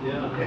Yeah.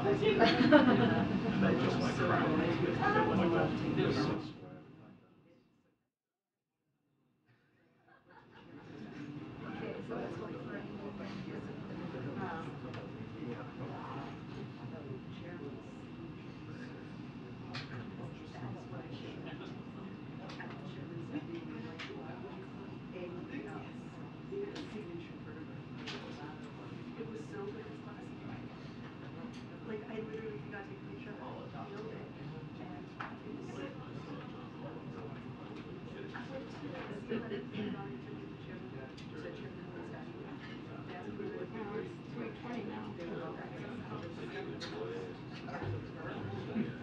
And they just like crap. Like that.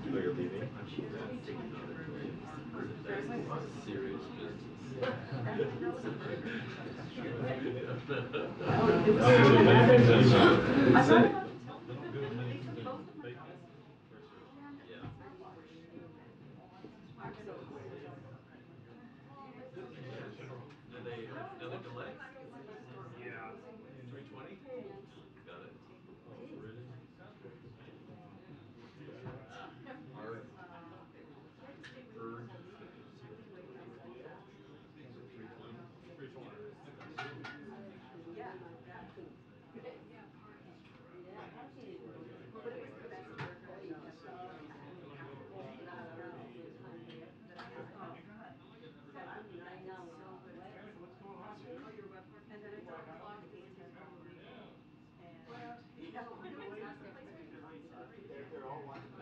Oh, you're leaving? Serious business. Another delay? Yeah. 320? Got it. Our urge.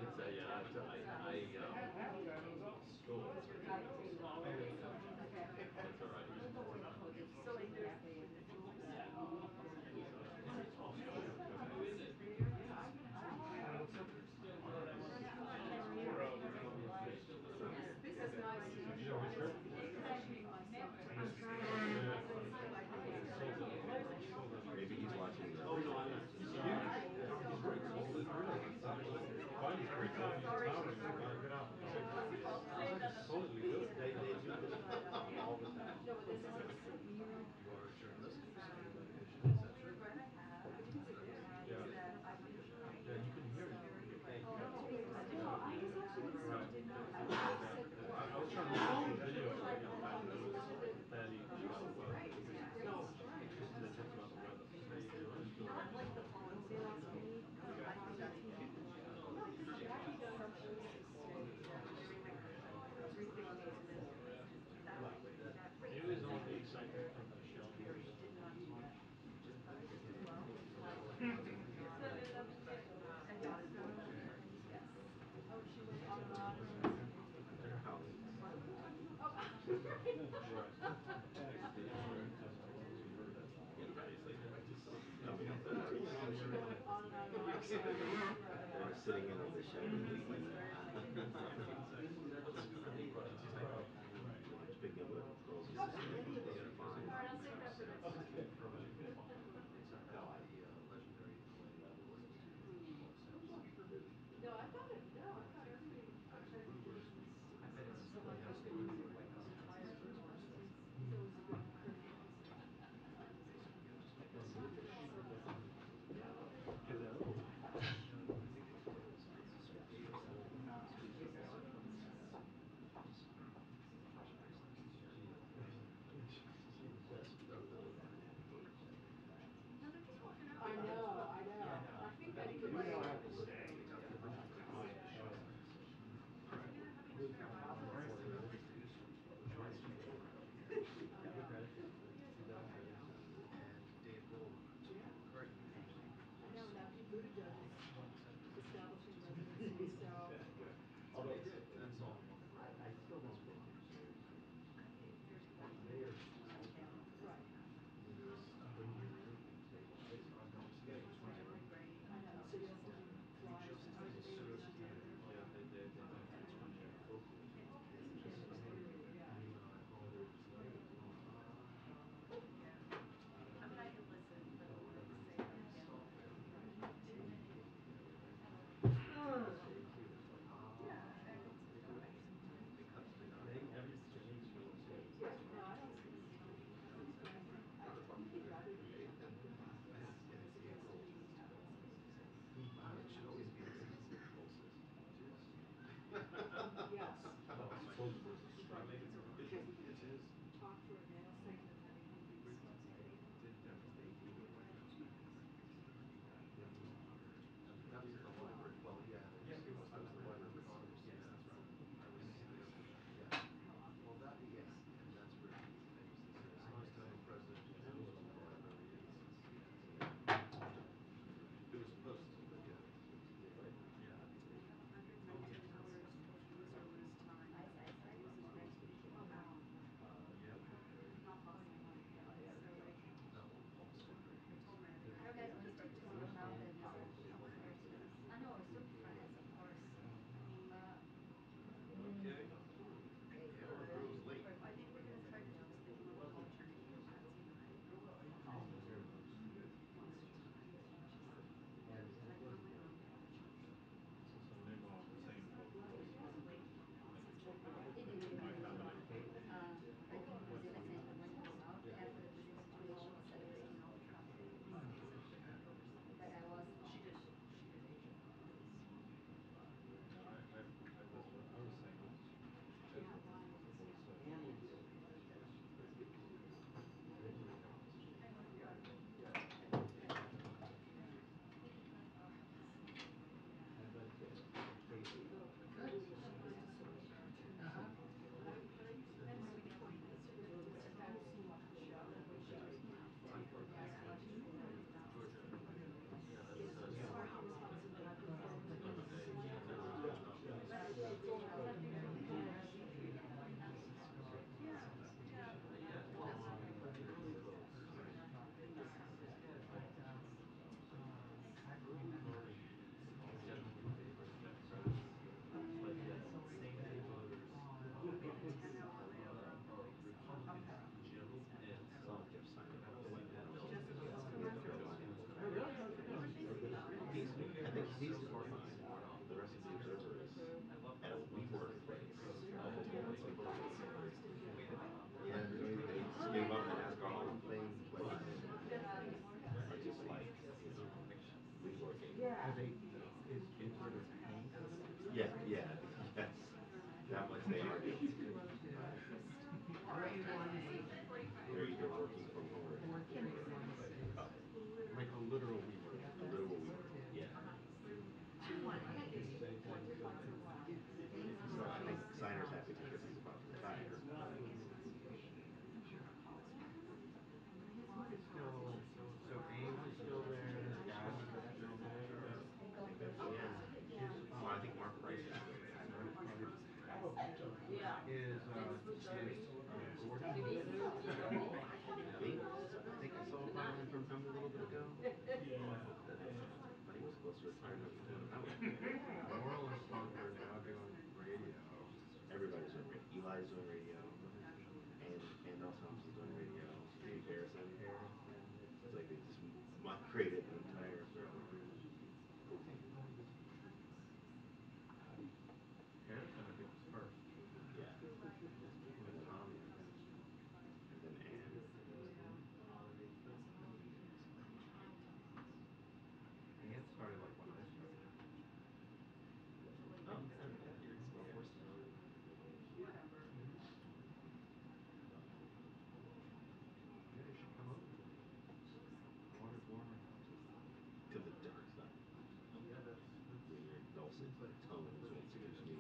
It's a, yeah, stole. That's all right. Maybe he's watching the. Oh no, They're sitting in on the show. Speaking of girls, Gordon. I think I saw a violin from him a little bit ago. Yeah. But he was close to retiring. Laurel and Spunk are now doing radio. Everybody's doing radio. Eli's doing radio. And Mel Thompson's doing radio. Steve Harrison. It's like they just created an entire group. Harrison, I think, was first. Yeah. And then Anne. Ann started like when I started. Oh, Yeah, you should come over. The water's warmer. To the dark side. When your dulcet tones will introduce me.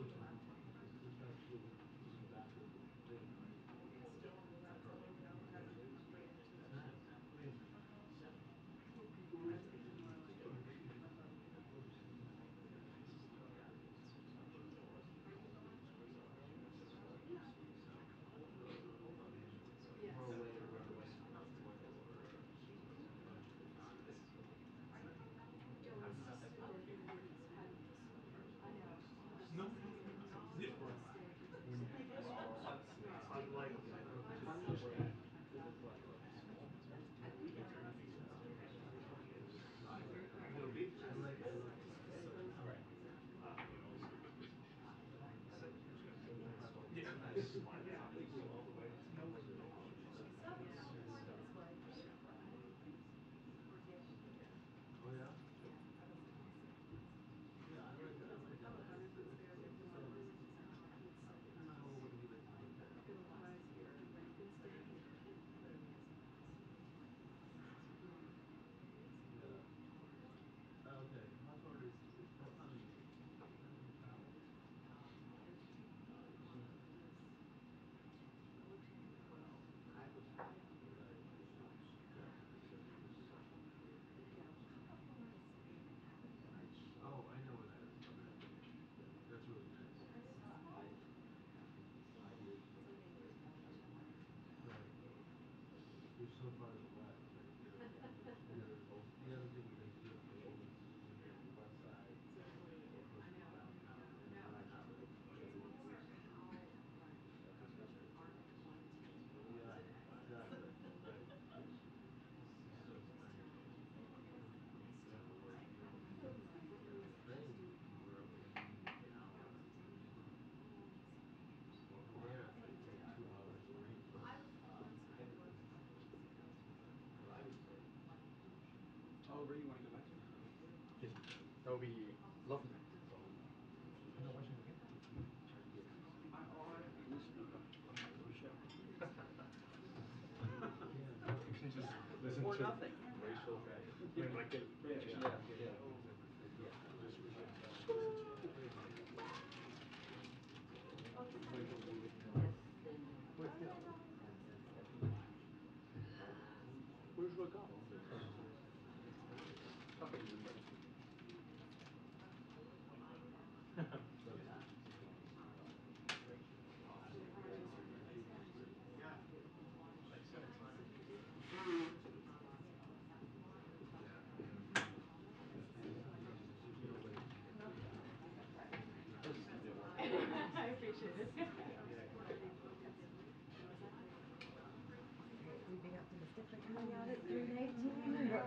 No. Yeah. Oh yeah? Oh, I know where that is. That's really nice. Right. You're so far to the west. The other thing they do is when you're on the west side, or close to downtown, and then I have it. Yeah, exactly. Right. So it's tiny. The train were up in an hour. Well, from there it's like take 2 hours or 3. Oh, where you want to go back to? That would be lovely. No, watching again? You can just listen Or to nothing. racial guy. Yeah. Like it. Yeah. Where's your go? I appreciate it. We being optimistic for coming out at 3:19 or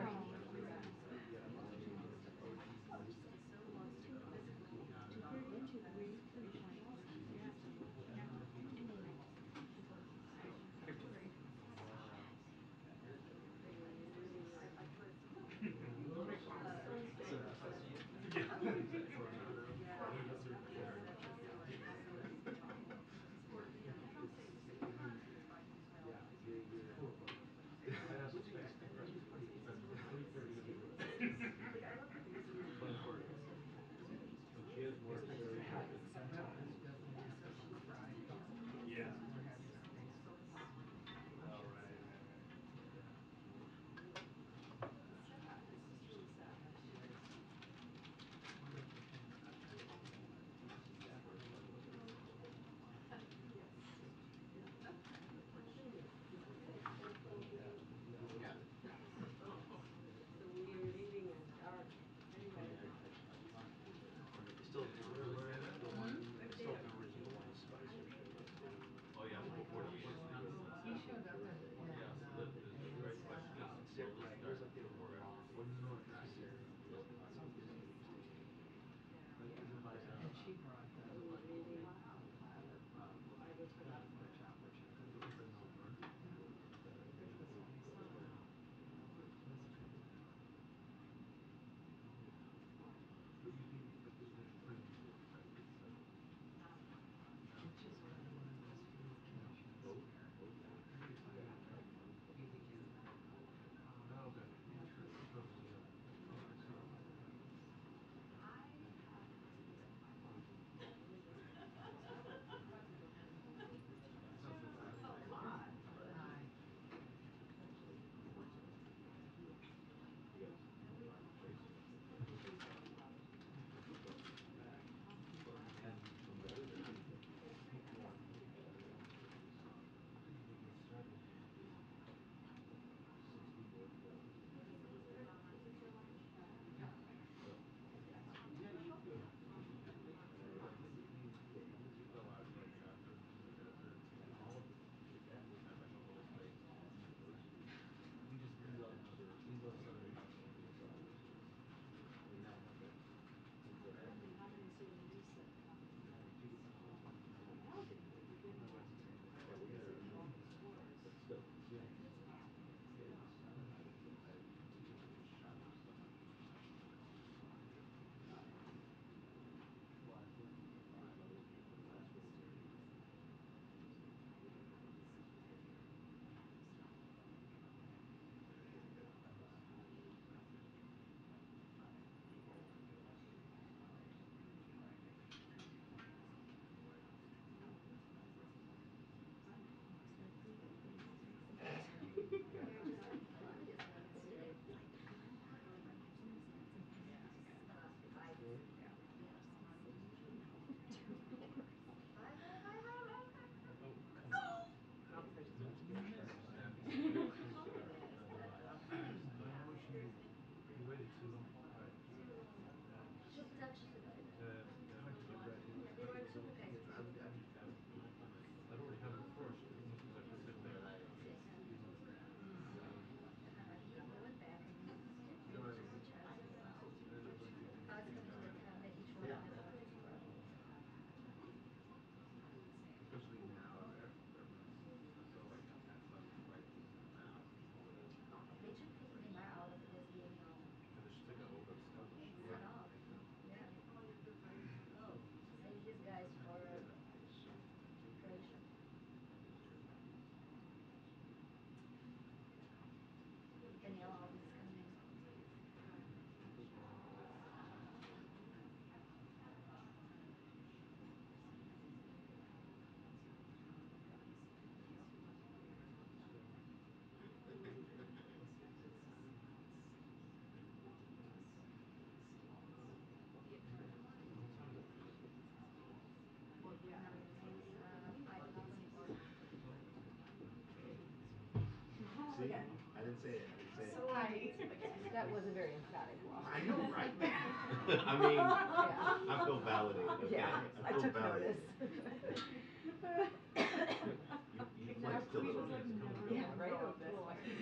I asked Chase to press I mean, I feel validated. Okay? Yeah, I I feel took validated. notice. You flexed a little bit. Yeah, right?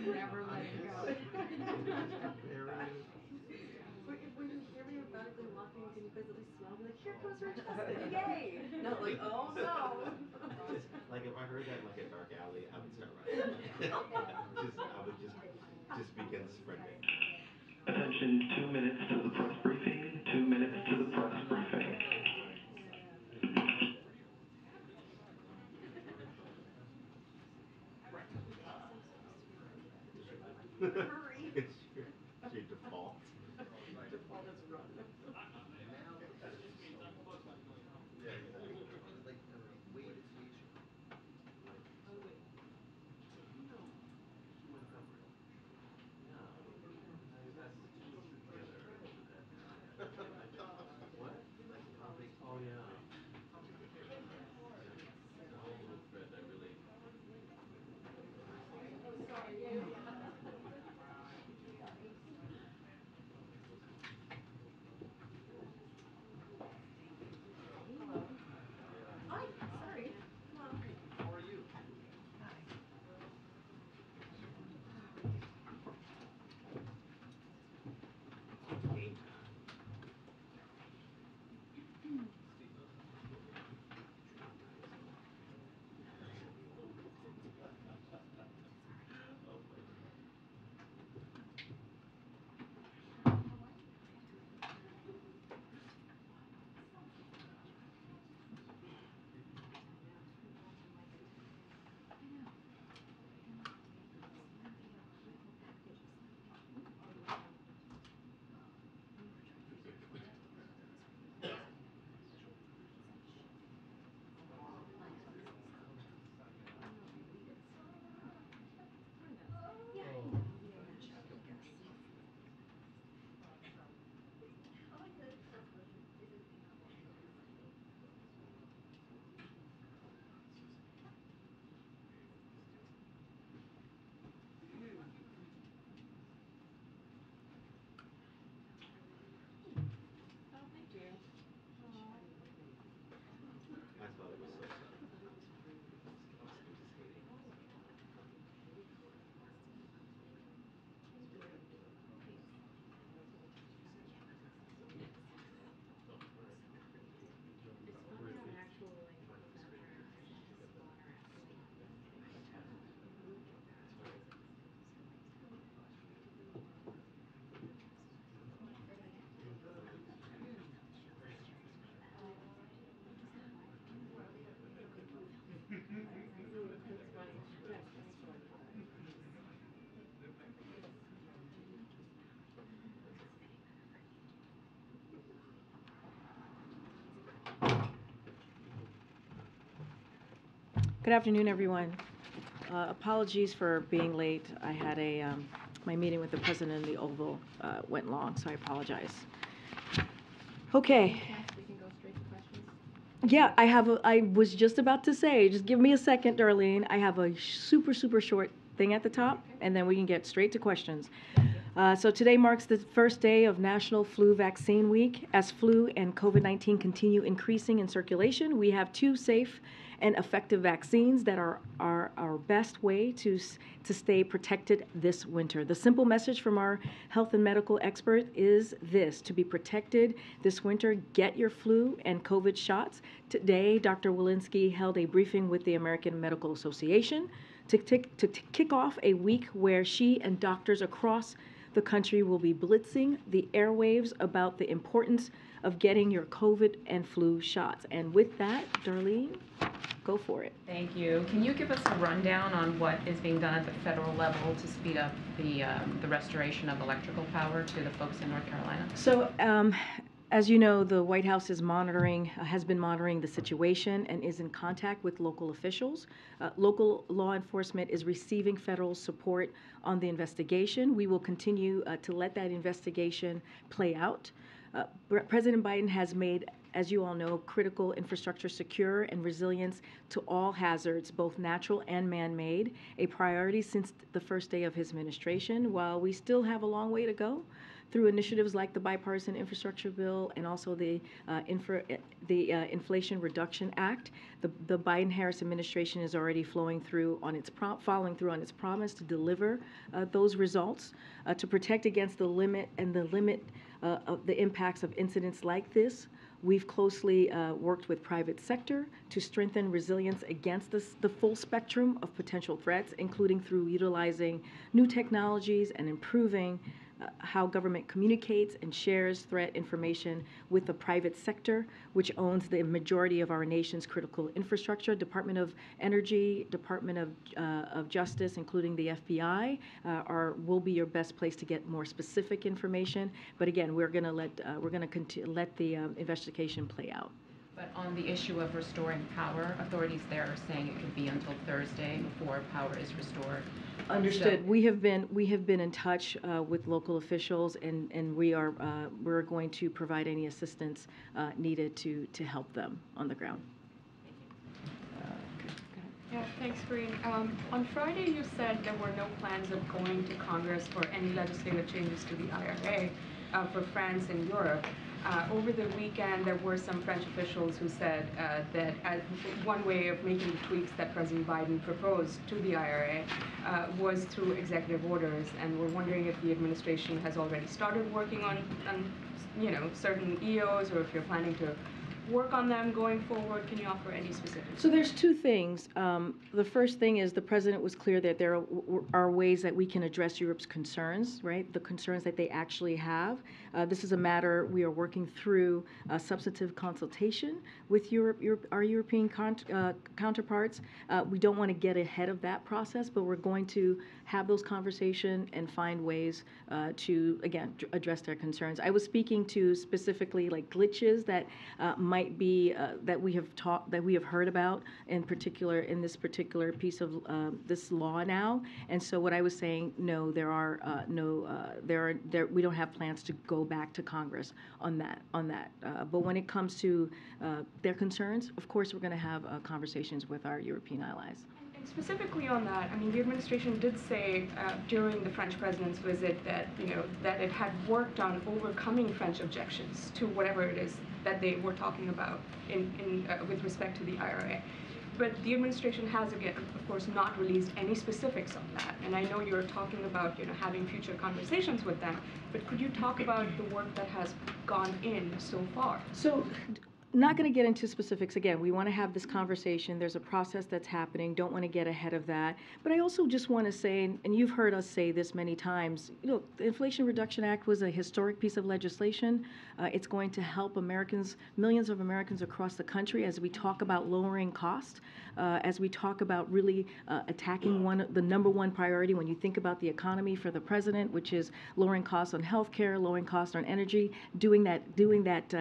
Never let it go. Very. When you hear me emphatically walking and you physically smell me, like, here comes her Justin, yay! Not like, oh no. Just like if I heard that in like a dark alley, I would start running. I would just begin sprinting. Attention, 2 minutes to the press briefing. 2 minutes to the press briefing. Hurry. It's your default. Default is run. Now prepare to self-isolate. Yeah, exactly. Like wait station. Like Oh, wait. you know when comfort. No. That's together. What? Like topic. Oh yeah. There's a whole little thread that really. Oh, sorry, you. Hello. Hi, sorry. Come on. How are you? Game time. Oh my God. Oh, thank you. I thought it was so subtle. I'm just hating. Oh, all right. It's fun to have actual, like, background water That's right. That's funny. That's funny. Good afternoon, everyone. Apologies for being late. I had my meeting with the president of the Oval went long, so I apologize. Okay. We can go straight to questions. Yeah, I was just about to say, just give me a second, Darlene. I have a super, super short thing at the top, and then we can get straight to questions. So today marks the first day of National Flu Vaccine Week. As flu and COVID-19 continue increasing in circulation, we have two safe and effective vaccines that are our best way to stay protected this winter. The simple message from our health and medical expert is this: to be protected this winter, get your flu and COVID shots. Today, Dr. Walensky held a briefing with the American Medical Association to kick off a week where she and doctors across the country will be blitzing the airwaves about the importance of getting your COVID and flu shots. And with that, Darlene, go for it. Thank you. Can you give us a rundown on what is being done at the federal level to speed up the restoration of electrical power to the folks in North Carolina? So, as you know, the White House is has been monitoring the situation and is in contact with local officials. Local law enforcement is receiving federal support on the investigation. We will continue to let that investigation play out. President Biden has made, as you all know, critical infrastructure secure and resilience to all hazards, both natural and man-made, a priority since the first day of his administration. While we still have a long way to go, through initiatives like the bipartisan infrastructure bill and also the Inflation Reduction Act. The Biden-Harris administration is already following through on its promise to deliver those results to protect against the limit of the impacts of incidents like this. We've closely worked with private sector to strengthen resilience against the full spectrum of potential threats, including through utilizing new technologies and improving how government communicates and shares threat information with the private sector, which owns the majority of our nation's critical infrastructure. Department of Energy, Department of Justice, including the FBI, will be your best place to get more specific information. But again, we're going to let the investigation play out. But on the issue of restoring power, authorities there are saying it could be until Thursday before power is restored. Understood. So, we have been in touch with local officials, and we're going to provide any assistance needed to help them on the ground. Yeah, thanks, Breen. On Friday, you said there were no plans of going to Congress for any legislative changes to the IRA for France and Europe. Over the weekend, there were some French officials who said that one way of making the tweaks that President Biden proposed to the IRA was through executive orders, and we're wondering if the administration has already started working on certain EOs, or if you're planning to work on them going forward. Can you offer any specifics? So there's two things. The first thing is the president was clear that there are ways that we can address Europe's concerns, right? The concerns that they actually have. This is a matter we are working through substantive consultation with our European counterparts. We don't want to get ahead of that process, but we're going to have those conversations and find ways to, again, address their concerns. I was speaking to specifically like glitches that might be that we have heard about in this particular piece of this law now. And so what I was saying, no, we don't have plans to go back to Congress on that. But when it comes to their concerns, of course, we're going to have conversations with our European allies. And specifically on that, I mean, the administration did say during the French president's visit that that it had worked on overcoming French objections to whatever it is that they were talking about with respect to the IRA. But the administration has, again, of course, not released any specifics on that. And I know you're talking about having future conversations with them, but could you talk about the work that has gone in so far? So, not going to get into specifics. Again, we want to have this conversation. There's a process that's happening. Don't want to get ahead of that. But I also just want to say, and you've heard us say this many times, the Inflation Reduction Act was a historic piece of legislation. It's going to help Americans, millions of Americans across the country, as we talk about lowering cost, as we talk about really attacking the number one priority when you think about the economy for the president, which is lowering costs on health care, lowering costs on energy, doing that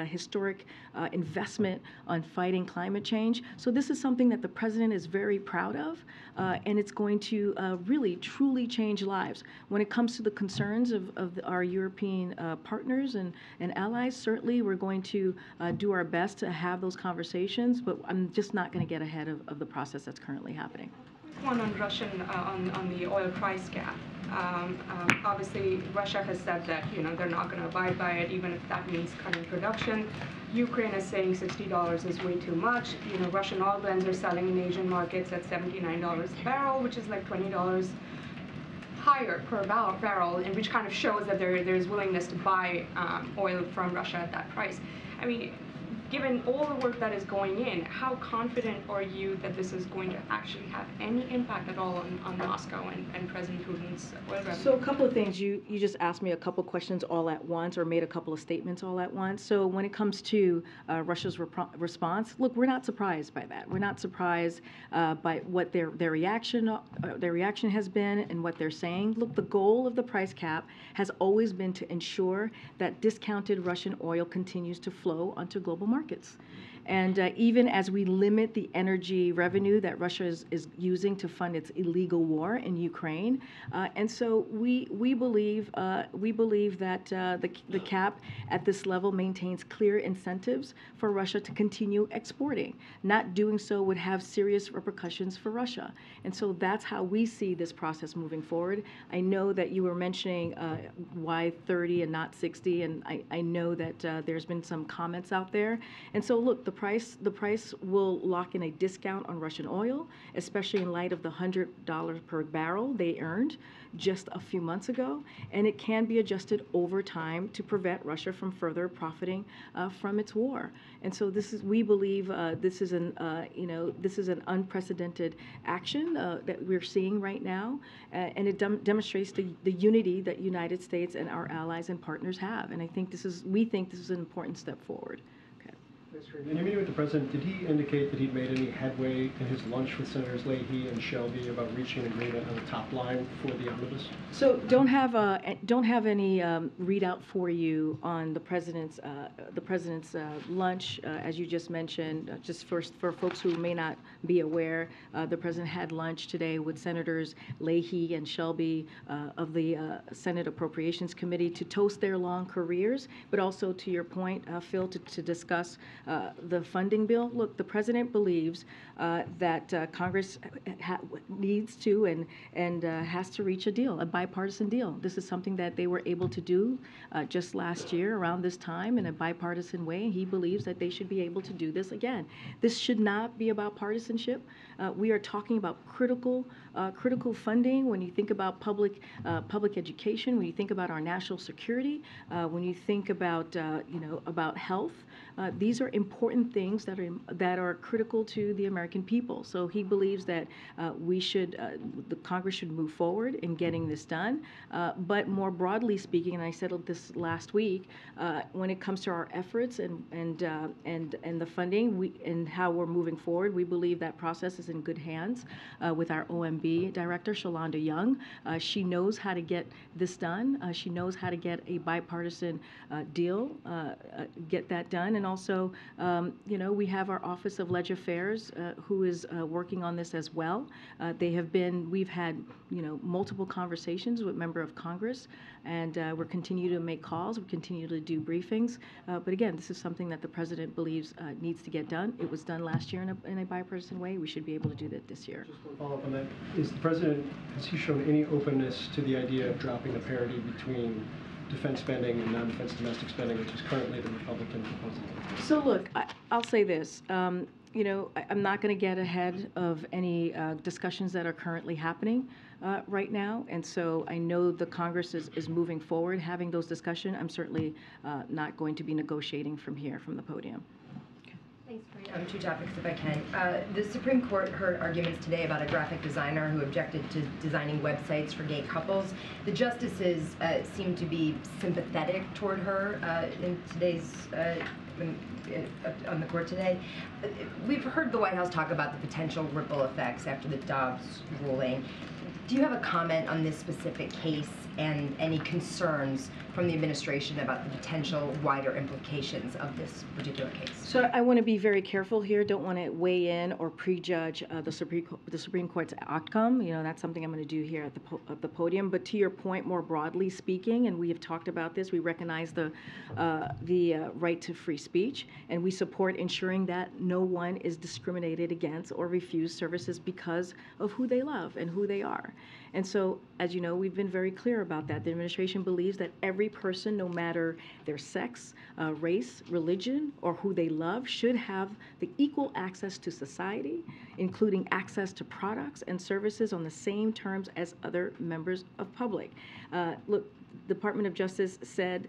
historic investment on fighting climate change. So this is something that the president is very proud of, and it's going to really, truly change lives. When it comes to the concerns of our European partners and allies, certainly we're going to do our best to have those conversations, but I'm just not going to get ahead of the process that's currently happening. One on on the oil price cap. Obviously, Russia has said that they're not going to abide by it, even if that means cutting production. Ukraine is saying $60 is way too much. Russian oil blends are selling in Asian markets at $79 a barrel, which is like $20 higher per barrel, and which kind of shows that there is willingness to buy oil from Russia at that price. I mean, given all the work that is going in, how confident are you that this is going to actually have any impact at all on Moscow and President Putin's oil revenue? So a couple of things. You just asked me a couple questions all at once, or made a couple of statements all at once. So when it comes to Russia's response, look, we're not surprised by that. We're not surprised by what their reaction has been and what they're saying. Look, the goal of the price cap has always been to ensure that discounted Russian oil continues to flow onto global markets. markets. And even as we limit the energy revenue that Russia is using to fund its illegal war in Ukraine, and so we believe that the cap at this level maintains clear incentives for Russia to continue exporting. Not doing so would have serious repercussions for Russia, and so that's how we see this process moving forward. I know that you were mentioning why 30 and not 60, and I know that there's been some comments out there, and so look, the price will lock in a discount on Russian oil, especially in light of the $100 per barrel they earned just a few months ago, and it can be adjusted over time to prevent Russia from further profiting from its war. And so we believe this is an unprecedented action that we're seeing right now, and it demonstrates the unity that United States and our allies and partners have. And we think this is an important step forward. In your meeting with the president, did he indicate that he'd made any headway in his lunch with Senators Leahy and Shelby about reaching an agreement on the top line for the omnibus? So don't have any readout for you on the president's lunch, as you just mentioned. Just first, for folks who may not be aware, the president had lunch today with Senators Leahy and Shelby of the Senate Appropriations Committee to toast their long careers, but also, to your point, Phil, to discuss the funding bill. Look, the president believes that Congress needs to and has to reach a deal, a bipartisan deal. This is something that they were able to do just last year around this time in a bipartisan way. He believes that they should be able to do this again. This should not be about partisanship. We are talking about critical funding when you think about public education, when you think about our national security, when you think about about health. These are important things that are critical to the American people. So he believes that the Congress should move forward in getting this done. But more broadly speaking, and I said this last week, when it comes to our efforts and the funding and how we're moving forward, we believe that process is in good hands with our OMB director, Shalonda Young. She knows how to get this done. She knows how to get a bipartisan deal, get that done. And also, we have our Office of Leg Affairs who is working on this as well. We've had, multiple conversations with members of Congress, and we're continuing to make calls. We continue to do briefings. But again, this is something that the president believes needs to get done. It was done last year in a bipartisan way. We should be able to do that this year. Just one follow-up on that. Has he shown any openness to the idea of dropping the parity between defense spending and non-defense domestic spending, which is currently the Republican proposal? So look, I'll say this. I'm not going to get ahead of any discussions that are currently happening right now. And so I know the Congress is moving forward, having those discussions. I'm certainly not going to be negotiating from here, from the podium. Thanks, Maria. Two topics, if I can. The Supreme Court heard arguments today about a graphic designer who objected to designing websites for gay couples. The justices seem to be sympathetic toward her in today's on the court today. We've heard the White House talk about the potential ripple effects after the Dobbs ruling. Do you have a comment on this specific case and any concerns from the administration about the potential wider implications of this particular case? So I want to be very careful here. Don't want to weigh in or prejudge the Supreme Court's outcome. That's something I'm going to do here at the podium. But to your point, more broadly speaking, and we have talked about this, we recognize the right to free speech, and we support ensuring that no one is discriminated against or refused services because of who they love and who they are. And so, as you know, we've been very clear about that. The administration believes that every person, no matter their sex, race, religion, or who they love, should have the equal access to society, including access to products and services on the same terms as other members of public. Look, the Department of Justice said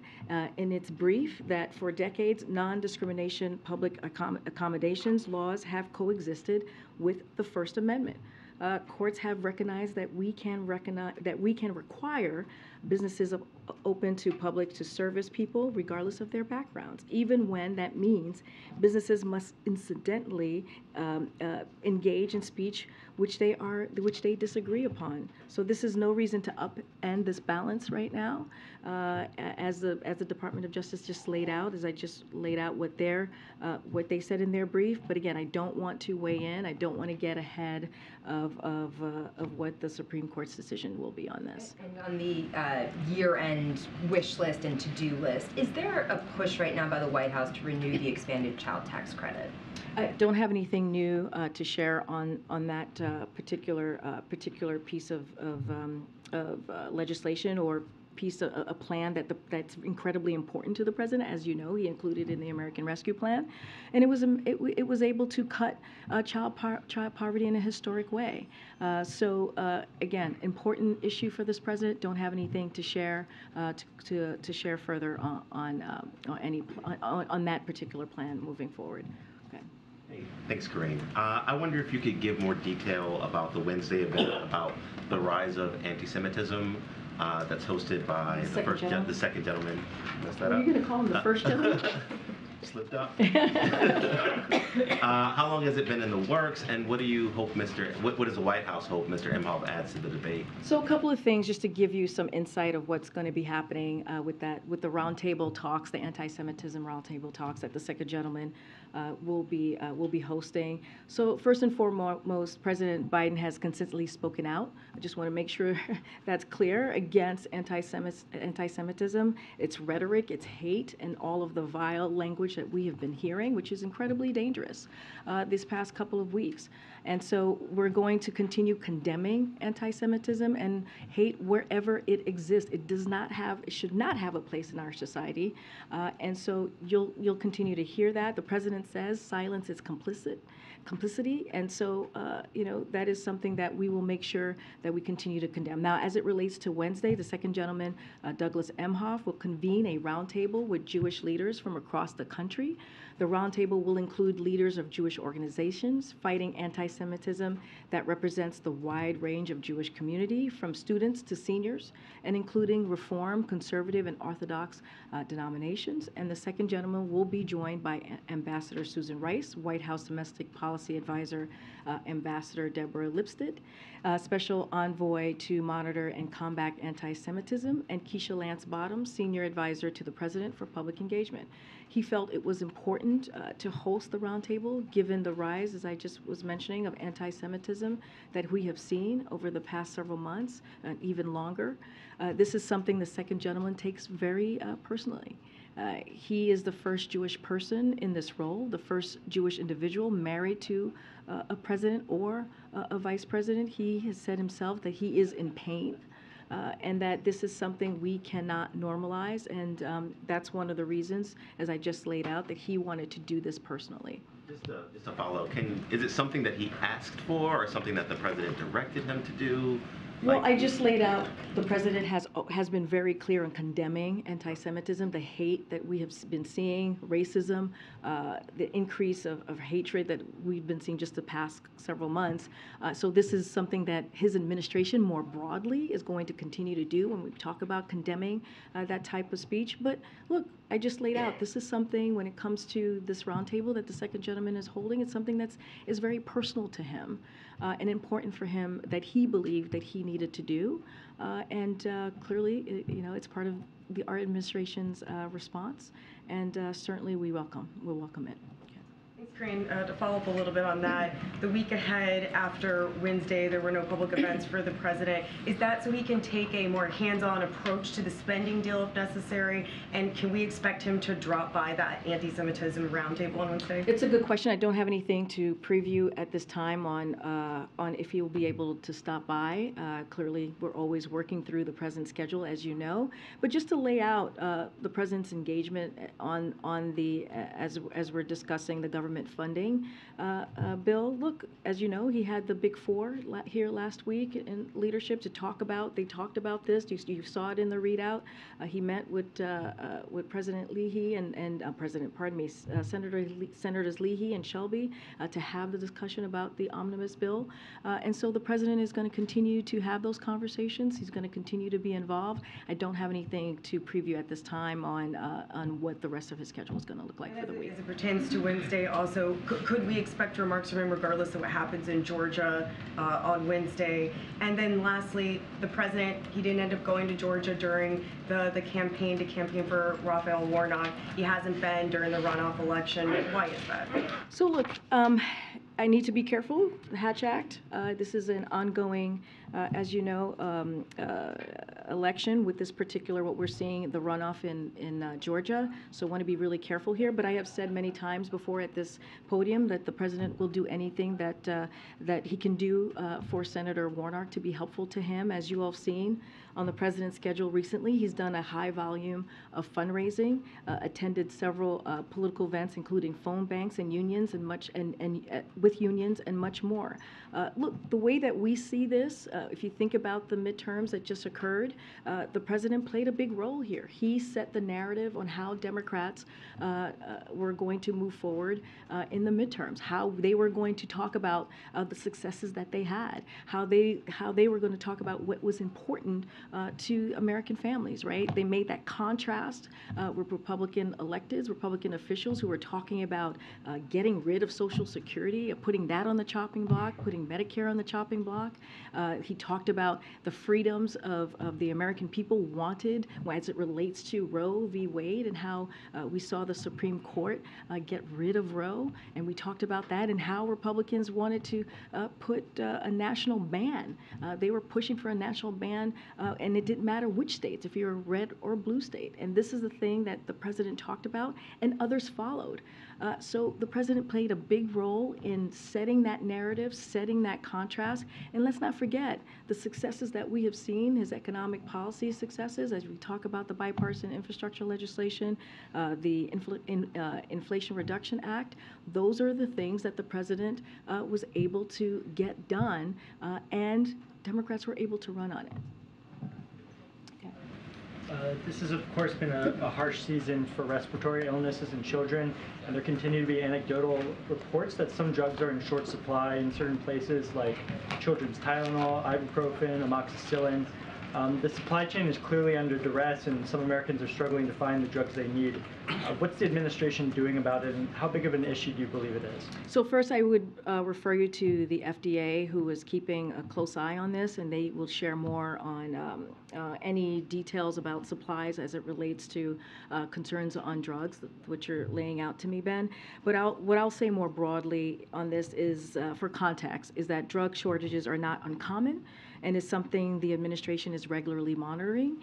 in its brief that for decades, non-discrimination public accommodations laws have coexisted with the First Amendment. Courts have recognized that we can require businesses open to public to service people regardless of their backgrounds, even when that means businesses must incidentally engage in speech which they disagree upon. So this is no reason to upend this balance right now, as the Department of Justice just laid out, as I just laid out what they said in their brief. But again, I don't want to weigh in. I don't want to get ahead of what the Supreme Court's decision will be on this. And on the year-end wish list and to-do list, is there a push right now by the White House to renew the expanded child tax credit? I don't have anything new to share on that particular piece of legislation or a plan that's incredibly important to the president. As you know, he included in the American Rescue Plan, and it was able to cut child poverty in a historic way. Again, important issue for this president. Don't have anything to share to share further on that particular plan moving forward. Okay. Hey, thanks, Corinne. I wonder if you could give more detail about the Wednesday event about the rise of anti-Semitism that's hosted by the second gentleman. Messed that Are up. you going to call him the first gentleman? Slipped up. How long has it been in the works, and what do you hope what does the White House hope Mr. Imhoff adds to the debate? So a couple of things just to give you some insight of what's going to be happening with the roundtable talks, the anti-Semitism roundtable talks that the second gentleman will be hosting. So first and foremost, President Biden has consistently spoken out. I just want to make sure that's clear against anti-Semitism, its rhetoric, its hate, and all of the vile language that we have been hearing, which is incredibly dangerous this past couple of weeks. And so we're going to continue condemning anti-Semitism and hate wherever it exists. It should not have a place in our society. And so you'll continue to hear that. The president says silence is complicity. And so, that is something that we will make sure that we continue to condemn. Now, as it relates to Wednesday, the second gentleman, Douglas Emhoff, will convene a roundtable with Jewish leaders from across the country. The roundtable will include leaders of Jewish organizations fighting anti-Semitism that represents the wide range of Jewish community, from students to seniors, and including Reform, Conservative, and Orthodox denominations. And the second gentleman will be joined by Ambassador Susan Rice, White House Domestic Policy Advisor Ambassador Deborah Lipstadt, Special Envoy to Monitor and Combat Anti-Semitism, and Keisha Lance Bottoms, Senior Advisor to the President for Public Engagement. He felt it was important to host the roundtable, given the rise, as I just was mentioning, of anti-Semitism that we have seen over the past several months, and even longer. This is something the second gentleman takes very personally. He is the first Jewish person in this role, the first Jewish individual married to a president or a vice president. He has said himself that he is in pain. And that this is something we cannot normalize, and that's one of the reasons, as I just laid out, that he wanted to do this personally. Just a follow. Is it something that he asked for, or something that the president directed him to do? Well, I just laid out, the president has been very clear in condemning anti-Semitism, the hate that we have been seeing, racism, the increase of hatred that we've been seeing just the past several months. So this is something that his administration more broadly is going to continue to do when we talk about condemning that type of speech. But look, I just laid out, this is something, when it comes to this roundtable that the second gentleman is holding, it's something that is very personal to him and important for him, that he believed that he needed to do. And clearly, it's part of our administration's response, and certainly we'll welcome it. Thanks, Corinne. To follow up a little bit on that, the week ahead after Wednesday, there were no public events for the president. Is that so he can take a more hands-on approach to the spending deal if necessary? And can we expect him to drop by that anti-Semitism roundtable on Wednesday? It's a good question. I don't have anything to preview at this time on if he will be able to stop by. Clearly, we're always working through the president's schedule, as you know. But just to lay out the president's engagement on the as we're discussing the government government funding bill. Look, as you know, he had the Big Four here last week in leadership to talk about. They talked about this. You saw it in the readout. He met with President Leahy and Senators Leahy and Shelby to have the discussion about the omnibus bill. And so the president is going to continue to have those conversations. He's going to continue to be involved. I don't have anything to preview at this time on what the rest of his schedule is going to look like for the week. As it pertains to Wednesday, also, could we expect remarks from him regardless of what happens in Georgia on Wednesday? And then lastly, the president, he didn't end up going to Georgia during the campaign for Raphael Warnock. He hasn't been during the runoff election. Why is that? So look, I need to be careful. The Hatch Act, this is an ongoing, as you know, election with this particular, what we're seeing, the runoff in Georgia. So I want to be really careful here. But I have said many times before at this podium that the president will do anything that he can do for Senator Warnock to be helpful to him. As you all have seen on the president's schedule recently, he's done a high volume of fundraising, attended several political events, including phone banks and unions with unions and much more. Look, the way that we see this, if you think about the midterms that just occurred, the president played a big role here. He set the narrative on how Democrats were going to move forward in the midterms, how they were going to talk about the successes that they had, how they were going to talk about what was important to American families, right? They made that contrast with Republican electeds, Republican officials who were talking about getting rid of Social Security, putting that on the chopping block, putting Medicare on the chopping block. He talked about the freedoms of the American people wanted as it relates to Roe v. Wade and how we saw the Supreme Court get rid of Roe. And we talked about that and how Republicans wanted to put a national ban. They were pushing for a national ban, and it didn't matter which states, if you're a red or blue state. And this is the thing that the president talked about, and others followed. So the president played a big role in setting that narrative, setting that contrast. And let's not forget the successes that we have seen, his economic policy successes, as we talk about the bipartisan infrastructure legislation, the Inflation Reduction Act. Those are the things that the president was able to get done, and Democrats were able to run on it. This has, of course, been a harsh season for respiratory illnesses in children, and there continue to be anecdotal reports that some drugs are in short supply in certain places, like children's Tylenol, ibuprofen, amoxicillin. The supply chain is clearly under duress, and some Americans are struggling to find the drugs they need. What's the administration doing about it, and how big of an issue do you believe it is? So first, I would refer you to the FDA, who is keeping a close eye on this, and they will share more on any details about supplies as it relates to concerns on drugs, which you're laying out to me, Ben. But what I'll say more broadly on this is, for context, is that drug shortages are not uncommon, and is something the administration is regularly monitoring.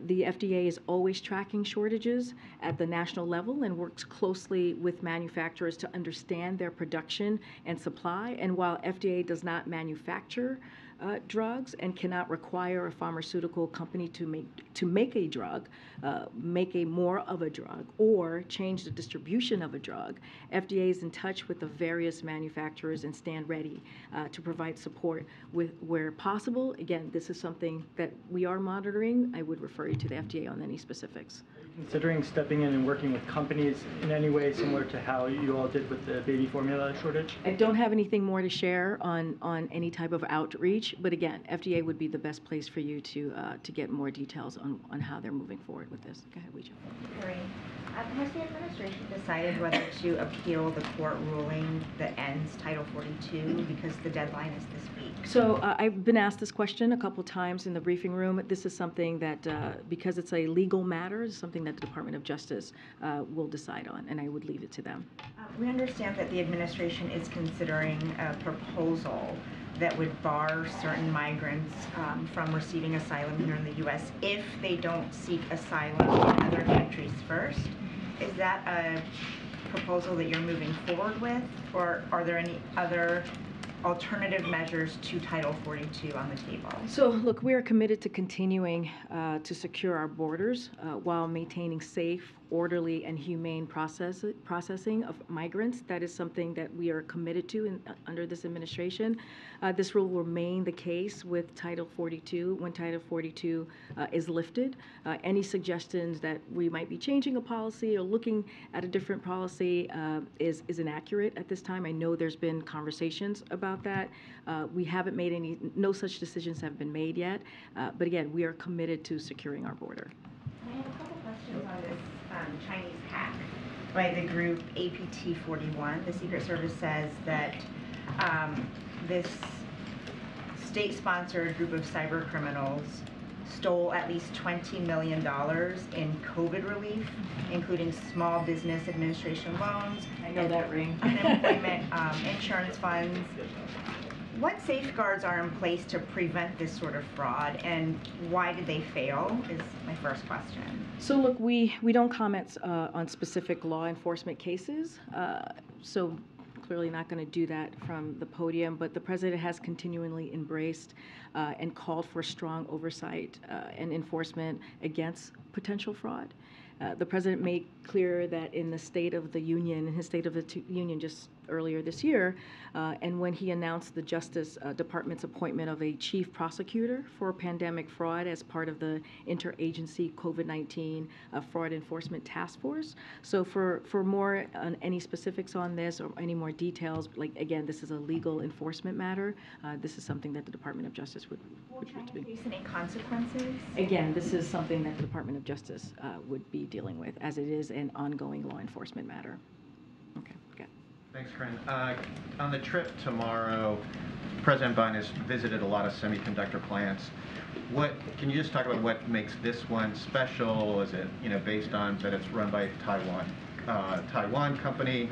The FDA is always tracking shortages at the national level and works closely with manufacturers to understand their production and supply. And while FDA does not manufacture drugs and cannot require a pharmaceutical company to make a drug, make a more of a drug, or change the distribution of a drug, FDA is in touch with the various manufacturers and stand ready to provide support where possible. Again, this is something that we are monitoring. I would refer you to the FDA on any specifics. Are you considering stepping in and working with companies in any way similar to how you all did with the baby formula shortage? I don't have anything more to share on any type of outreach, but again, FDA would be the best place for you to get more details on how they're moving forward with this. Go ahead, Ouija. Has the administration decided whether to appeal the court ruling that ends Title 42 because the deadline is this week? So I've been asked this question a couple times in the briefing room. This is something that, because it's a legal matter, is something that the Department of Justice will decide on, and I would leave it to them. We understand that the administration is considering a proposal that would bar certain migrants from receiving asylum here in the U.S. if they don't seek asylum in other countries first. Is that a proposal that you're moving forward with, or are there any other alternative measures to Title 42 on the table? So, look, we are committed to continuing to secure our borders while maintaining safe, orderly and humane processing of migrants. That is something that we are committed to under this administration. This will remain the case with Title 42 when Title 42 is lifted. Any suggestions that we might be changing a policy or looking at a different policy is inaccurate at this time. I know there's been conversations about that. We haven't made no such decisions have been made yet. But again, we are committed to securing our border. I have a couple questions on this Chinese hack by the group APT 41. The Secret Service says that this state-sponsored group of cyber criminals stole at least $20 million in COVID relief, including small business administration loans. I know that ring. Unemployment insurance funds. What safeguards are in place to prevent this sort of fraud, and why did they fail, is my first question. So look, we don't comment on specific law enforcement cases, so clearly not going to do that from the podium, but the president has continually embraced and called for strong oversight and enforcement against potential fraud. The president made clear that in the State of the Union, in his State of the Union just earlier this year, and when he announced the Justice Department's appointment of a chief prosecutor for pandemic fraud as part of the interagency COVID-19 fraud enforcement task force. So for more on any specifics on this or any more details, like again, this is a legal enforcement matter. This is something that the Department of Justice would be. Face any consequences? Again, this is something that the Department of Justice would be dealing with, as it is an ongoing law enforcement matter. Okay, good. Thanks, Corinne. On the trip tomorrow, President Biden has visited a lot of semiconductor plants. Can you just talk about what makes this one special? Is it based on that it's run by Taiwan company?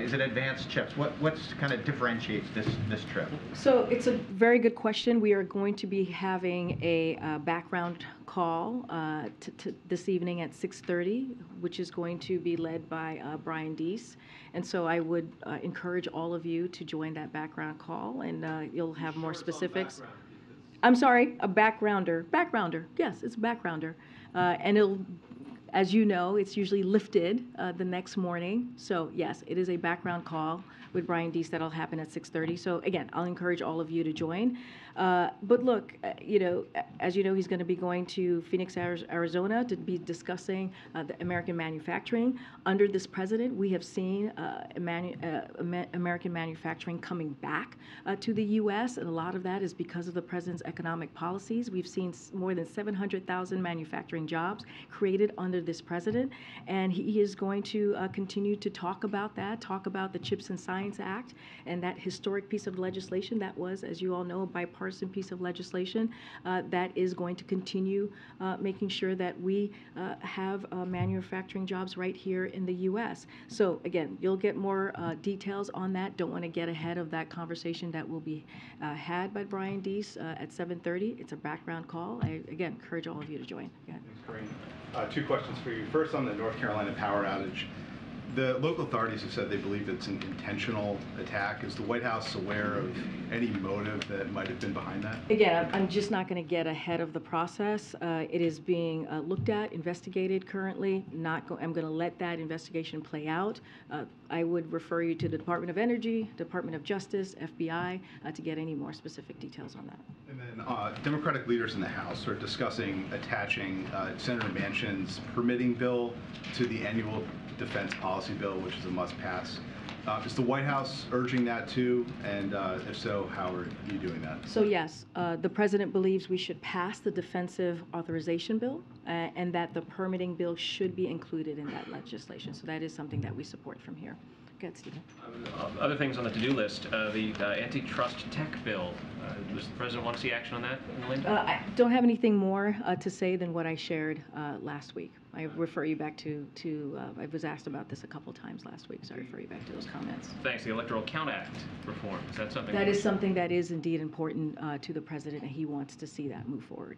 Is it advanced chips? What's kind of differentiates this trip? So it's a very good question. We are going to be having a background call this evening at 6:30, which is going to be led by Brian Deese. And so I would encourage all of you to join that background call, and you'll have more specifics. I'm sorry, a backgrounder. Backgrounder, yes, it's a backgrounder. And it'll, as you know, it's usually lifted the next morning. So yes, it is a background call with Brian Deese that'll happen at 6:30. So again, I'll encourage all of you to join. But look, as you know, he's going to be going to Phoenix, Arizona to be discussing the American manufacturing. Under this president, we have seen American manufacturing coming back to the U.S., and a lot of that is because of the president's economic policies. We've seen more than 700,000 manufacturing jobs created under this president, and he is going to continue to talk about that, talk about the Chips and Science Act and that historic piece of legislation that was, as you all know, a bipartisan piece of legislation that is going to continue making sure that we have manufacturing jobs right here in the U.S. So again, you'll get more details on that. Don't want to get ahead of that conversation that will be had by Brian Deese at 7:30. It's a background call. I, again, encourage all of you to join. Thanks, Corinne. Two questions for you. First, on the North Carolina power outage. The local authorities have said they believe it's an intentional attack. Is the White House aware of any motive that might have been behind that? Again, I'm just not going to get ahead of the process. It is being looked at, investigated currently. I'm going to let that investigation play out. I would refer you to the Department of Energy, Department of Justice, FBI, to get any more specific details on that. And then Democratic leaders in the House are discussing attaching Senator Manchin's permitting bill to the annual defense policy bill, which is a must-pass. Is the White House urging that too? And if so, how are you doing that? So yes, the president believes we should pass the defensive authorization bill and that the permitting bill should be included in that legislation. So that is something that we support from here. Go ahead, Stephen. Other things on the to-do list, the antitrust tech bill. Does the president want to see action on that in the window? I don't have anything more to say than what I shared last week. I refer you back to I was asked about this a couple times last week, so I refer you back to those comments. Thanks. The Electoral Count Act reform, is that something? That is something that is indeed important to the president, and he wants to see that move forward.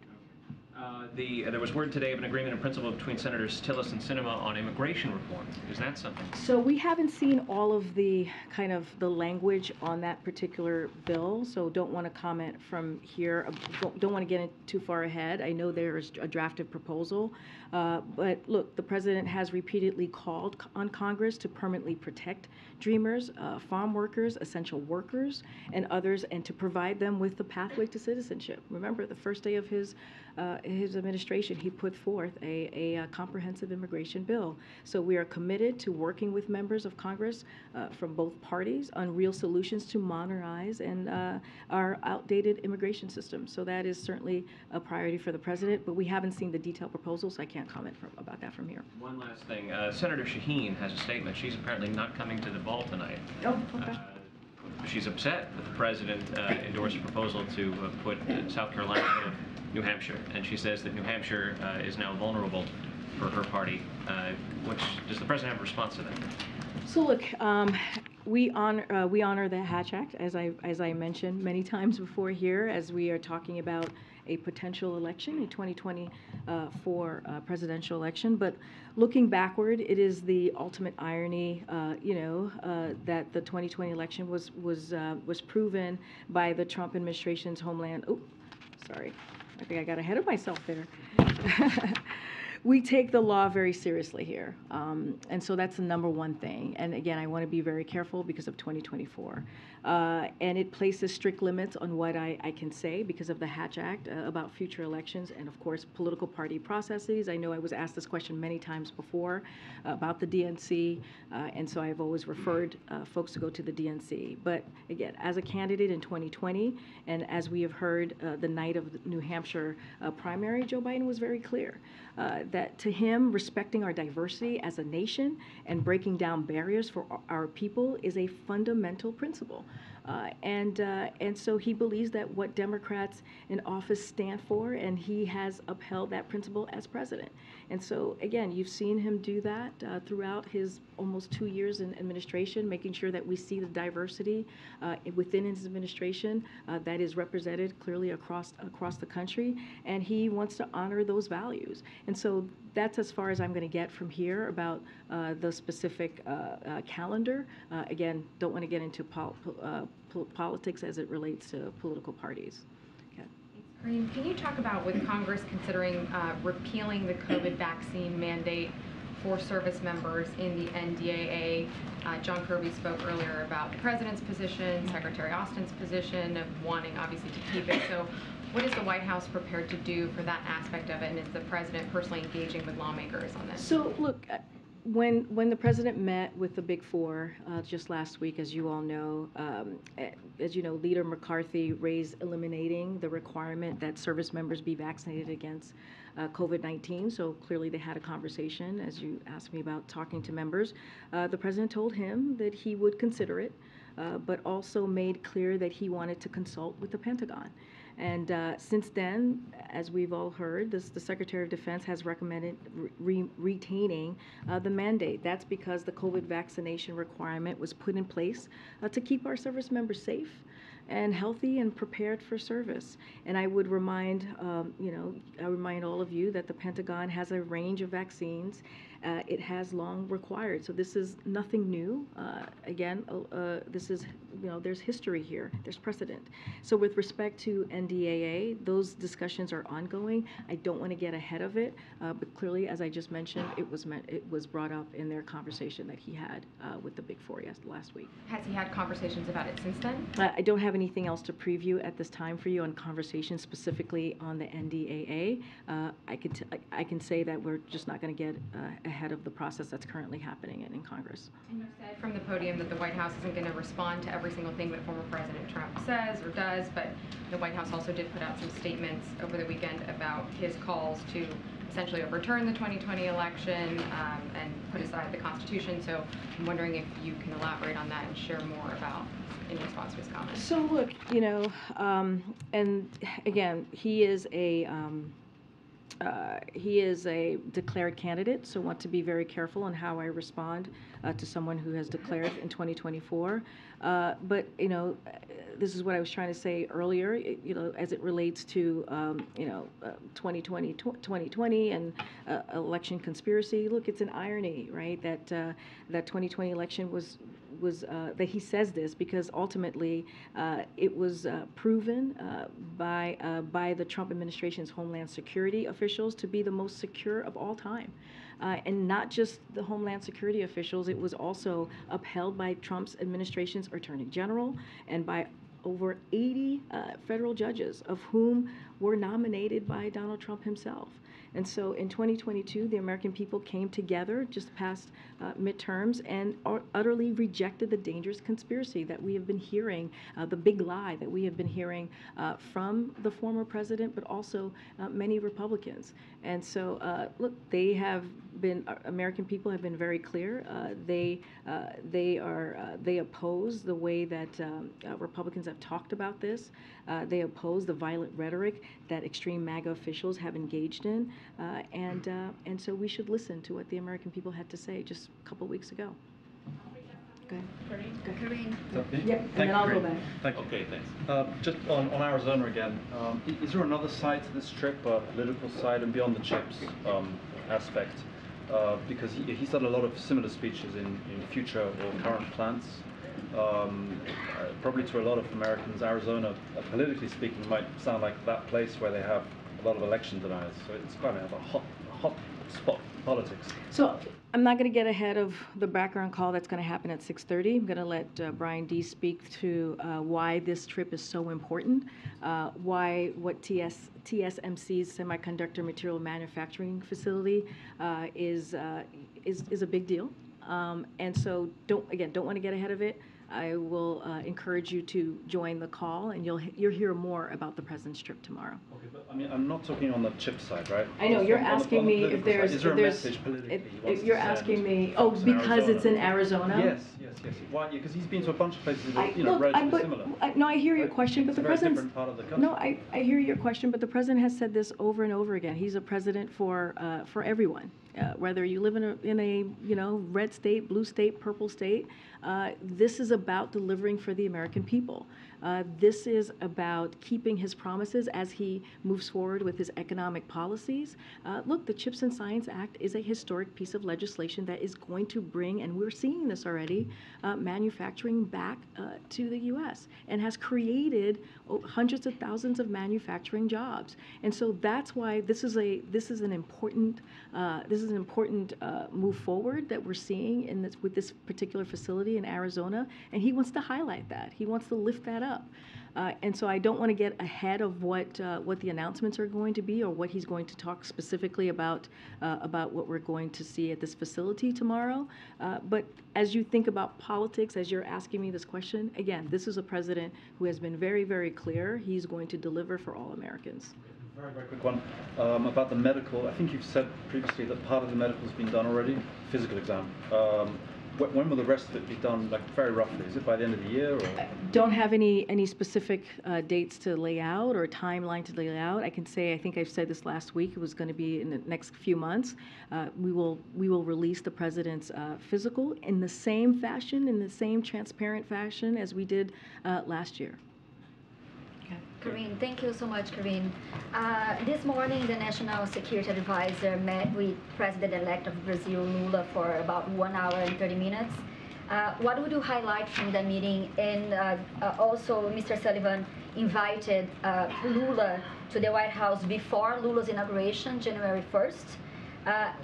There was word today of an agreement in principle between Senators Tillis and Sinema on immigration reform. Is that something? So we haven't seen all of the kind of the language on that particular bill, so don't want to comment from here. Don't want to get in too far ahead. I know there is a drafted proposal, but look, the president has repeatedly called on Congress to permanently protect dreamers, farm workers, essential workers, and others, and to provide them with the pathway to citizenship. Remember, the first day of his administration, he put forth a comprehensive immigration bill. So we are committed to working with members of Congress from both parties on real solutions to modernize and our outdated immigration system. So that is certainly a priority for the president, but we haven't seen the detailed proposal, so I can't comment about that from here. One last thing. Senator Shaheen has a statement. She's apparently not coming to the ball tonight. Oh, okay. She's upset that the president endorsed a proposal to put South Carolina ahead of New Hampshire, and she says that New Hampshire is now vulnerable for her party. Does the president have a response to that? So look, we honor the Hatch Act, as I mentioned many times before here, as we are talking about a potential election, a 2024 presidential election. But looking backward, it is the ultimate irony, that the 2020 election was proven by the Trump administration's Homeland. Oh, sorry, I think I got ahead of myself there. We take the law very seriously here, and so that's the number one thing. And again, I want to be very careful because of 2024. And it places strict limits on what I can say because of the Hatch Act about future elections and, of course, political party processes. I know I was asked this question many times before about the DNC, and so I've always referred folks to go to the DNC. But again, as a candidate in 2020, and as we have heard the night of the New Hampshire primary, Joe Biden was very clear that to him, respecting our diversity as a nation and breaking down barriers for our people is a fundamental principle. And so he believes that what Democrats in office stand for, and he has upheld that principle as president. And so, again, you've seen him do that throughout his almost 2 years in administration, making sure that we see the diversity within his administration that is represented clearly across the country, and he wants to honor those values. And so that's as far as I'm going to get from here about the specific calendar. Again, don't want to get into politics as it relates to political parties. Okay. Green, can you talk about with Congress considering repealing the COVID vaccine mandate for service members in the NDAA? John Kirby spoke earlier about the president's position, Secretary Austin's position of wanting obviously to keep it. So what is the White House prepared to do for that aspect of it, and is the president personally engaging with lawmakers on this? So look, when the president met with the Big Four just last week, as you all know, Leader McCarthy raised eliminating the requirement that service members be vaccinated against COVID-19. So clearly they had a conversation, as you asked me about talking to members. The president told him that he would consider it, but also made clear that he wanted to consult with the Pentagon. And since then, as we've all heard, the Secretary of Defense has recommended retaining the mandate. That's because the COVID vaccination requirement was put in place to keep our service members safe and healthy and prepared for service. And I would remind, I remind all of you that the Pentagon has a range of vaccines. It has long required. So this is nothing new. Again, this is, there's history here. There's precedent. So with respect to NDAA, those discussions are ongoing. I don't want to get ahead of it, but clearly, as I just mentioned, it was brought up in their conversation that he had with the Big Four last week. Has he had conversations about it since then? I don't have anything else to preview at this time for you on conversations specifically on the NDAA. I can say that we're just not going to get ahead of the process that's currently happening in Congress. And you said from the podium that the White House isn't going to respond to every single thing that former President Trump says or does, but the White House also did put out some statements over the weekend about his calls to essentially overturn the 2020 election and put aside the Constitution. So I'm wondering if you can elaborate on that and share more about in response to his comments. So look, and again, he is a declared candidate, so want to be very careful on how I respond to someone who has declared in 2024. But, you know, this is what I was trying to say earlier, you know, as it relates to, 2020 and election conspiracy. Look, it's an irony, right, that that 2020 election was that he says this because ultimately it was proven by the Trump administration's Homeland Security officials to be the most secure of all time. And not just the Homeland Security officials, it was also upheld by Trump's administration's Attorney General and by over 80 federal judges, of whom were nominated by Donald Trump himself. And so in 2022, the American people came together just past midterms and utterly rejected the dangerous conspiracy that we have been hearing, the big lie that we have been hearing from the former president, but also many Republicans. And so, look, they have been, American people have been very clear. They oppose the way that Republicans have talked about this. They oppose the violent rhetoric that extreme MAGA officials have engaged in. And so we should listen to what the American people had to say just a couple weeks ago. Go ahead. Karine. Yeah, and then I'll go back. Thank you. Okay, thanks. Just on Arizona again, is there another side to this trip, a political side and beyond the chips aspect? Because he's done a lot of similar speeches in future or current plans. Probably to a lot of Americans, Arizona, politically speaking, might sound like that place where they have a lot of election deniers. So it's kind of a hot spot politics. So I'm not going to get ahead of the background call that's going to happen at 6:30. I'm going to let Brian D. speak to why this trip is so important, why what TSMC's semiconductor material manufacturing facility is a big deal. And so don't want to get ahead of it. I will encourage you to join the call, and you'll hear more about the president's trip tomorrow. Okay, but I mean, I'm not talking on the chip side, right? I know you're asking me if there's. Is there a message politically? If you're asking me, oh, because it's in Arizona. Yes. Why? Because he's been to a bunch of places that are, relatively similar. No, I hear your question, but the president. Different part of the country. No, I hear your question, but the president has said this over and over again. He's a president for everyone. Whether you live in a red state, blue state, purple state, this is about delivering for the American people. This is about keeping his promises as he moves forward with his economic policies. Look, the CHIPS and Science Act is a historic piece of legislation that is going to bring, and we're seeing this already, manufacturing back to the U.S. and has created hundreds of thousands of manufacturing jobs. And so that's why this is an important move forward that we're seeing with this particular facility in Arizona, and he wants to highlight that. He wants to lift that up. And so I don't want to get ahead of what the announcements are going to be or what he's going to talk specifically about what we're going to see at this facility tomorrow. But as you think about politics, as you're asking me this question, again, this is a president who has been very, very clear. He's going to deliver for all Americans. Very, very quick one about the medical. I think you've said previously that part of the medical has been done already, physical exam. When will the rest of it be done, like very roughly? Is it by the end of the year? Or? Don't have any specific dates to lay out or timeline to lay out. I can say, I think I've said this last week, it was going to be in the next few months. We will release the president's physical in the same fashion, in the same transparent fashion as we did last year. Karine, thank you so much, Karine. This morning, the National Security Advisor met with President-elect of Brazil, Lula, for about 1 hour and 30 minutes. What would you highlight from the meeting? And also, Mr. Sullivan invited Lula to the White House before Lula's inauguration, January 1st.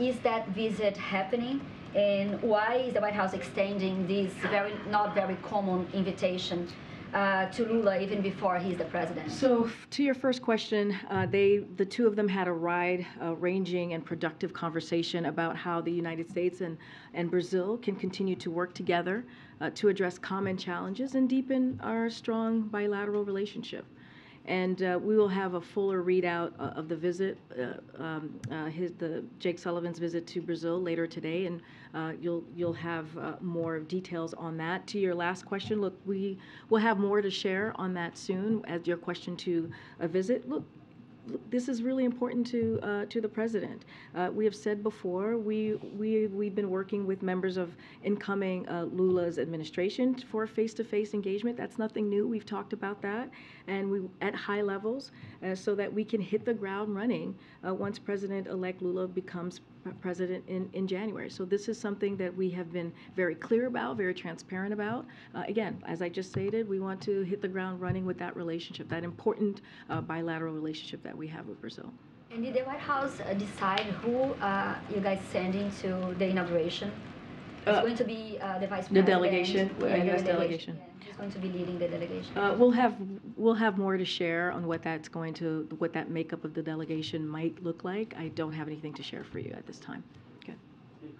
Is that visit happening? And why is the White House extending this not very common invitation to Lula even before he's the president? So to your first question, the two of them had a wide-ranging and productive conversation about how the United States and Brazil can continue to work together to address common challenges and deepen our strong bilateral relationship. And we will have a fuller readout of the visit, Jake Sullivan's visit to Brazil later today, and you'll have more details on that. To your last question, look, we will have more to share on that soon. As your question to a visit, look, this is really important to the president. We have said before, we've been working with members of incoming Lula's administration for face-to-face engagement. That's nothing new. We've talked about that, and we at high levels, so that we can hit the ground running once President-elect Lula becomes president in January. So this is something that we have been very clear about, very transparent about. Again, as I just stated, we want to hit the ground running with that relationship, that important bilateral relationship that we have with Brazil. And did the White House decide who you guys sending to the inauguration? It's going to be the vice president. The delegation, yeah, U.S. delegation. Yeah, who's going to be leading the delegation? We'll have more to share on what that makeup of the delegation might look like. I don't have anything to share for you at this time. Good.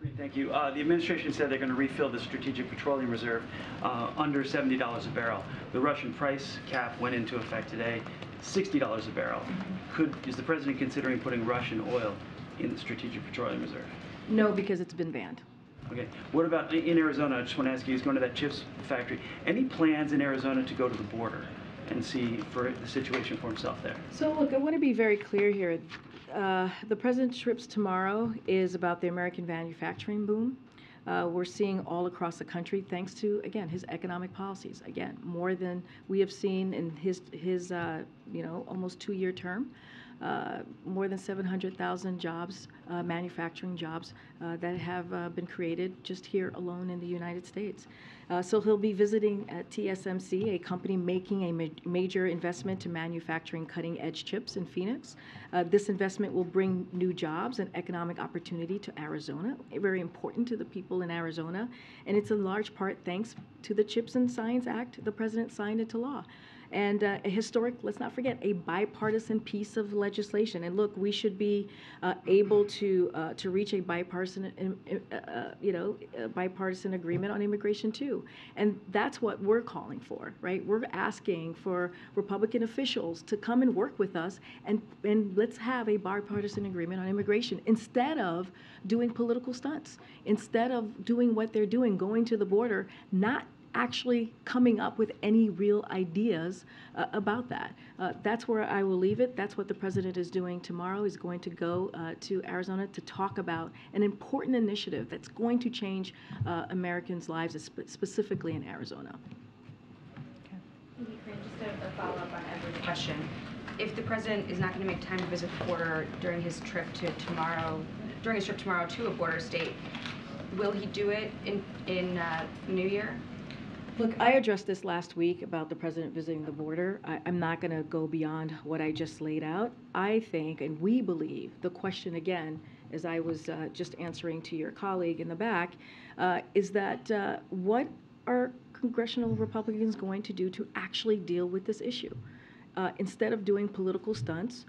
Great, thank you. The administration said they're going to refill the Strategic Petroleum Reserve under $70 a barrel. The Russian price cap went into effect today, $60 a barrel. Is the president considering putting Russian oil in the Strategic Petroleum Reserve? No, because it's been banned. Okay. What about in Arizona? I just want to ask you, he's going to that chips factory. Any plans in Arizona to go to the border and see for the situation for himself there? So look, I want to be very clear here. The president's trips tomorrow is about the American manufacturing boom. We're seeing all across the country, thanks to, again, his economic policies. Again, more than we have seen in his almost 2-year term. More than 700,000 jobs, manufacturing jobs, that have been created just here alone in the United States. So he'll be visiting at TSMC, a company making a major investment to manufacturing cutting-edge chips in Phoenix. This investment will bring new jobs and economic opportunity to Arizona, very important to the people in Arizona, and it's in large part thanks to the CHIPS and Science Act the president signed into law. And a historic, let's not forget, a bipartisan piece of legislation. And look, we should be able to reach a bipartisan, bipartisan agreement on immigration too. And that's what we're calling for, right? We're asking for Republican officials to come and work with us, and let's have a bipartisan agreement on immigration instead of doing political stunts, instead of doing what they're doing, going to the border, not actually coming up with any real ideas about that. That's where I will leave it. That's what the president is doing tomorrow. He's going to go to Arizona to talk about an important initiative that's going to change Americans' lives, specifically in Arizona. Just a follow-up on Edward's question. If the president is not going to make time to visit the border during his trip tomorrow to a border state, will he do it in New Year? Look, I addressed this last week about the president visiting the border. I'm not going to go beyond what I just laid out. I think, and we believe, the question again, as I was just answering to your colleague in the back, is that what are congressional Republicans going to do to actually deal with this issue? Instead of doing political stunts,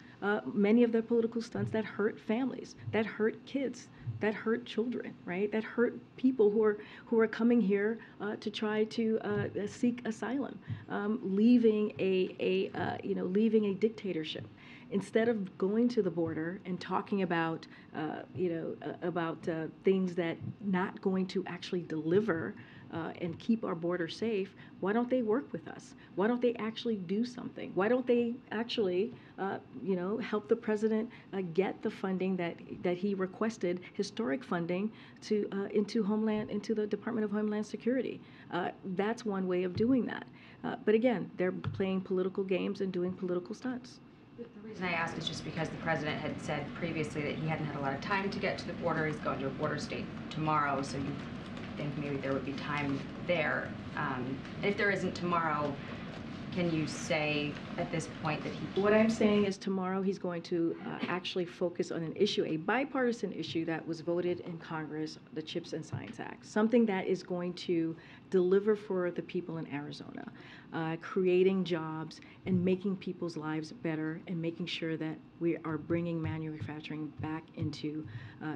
many of the political stunts that hurt families, that hurt kids, that hurt children, right? That hurt people who are coming here to try to seek asylum, leaving a dictatorship. Instead of going to the border and talking about things that not going to actually deliver and keep our border safe, why don't they work with us? Why don't they actually do something? Why don't they actually, help the president get the funding that he requested, historic funding, into the Department of Homeland Security? That's one way of doing that. But again, they're playing political games and doing political stunts. The reason I ask is just because the president had said previously that he hadn't had a lot of time to get to the border. He's going to a border state tomorrow, so you think maybe there would be time there. And if there isn't tomorrow, can you say at this point that he... What I'm saying is tomorrow he's going to actually focus on an issue, a bipartisan issue that was voted in Congress, the CHIPS and Science Act, something that is going to deliver for the people in Arizona, creating jobs and making people's lives better and making sure that we are bringing manufacturing back into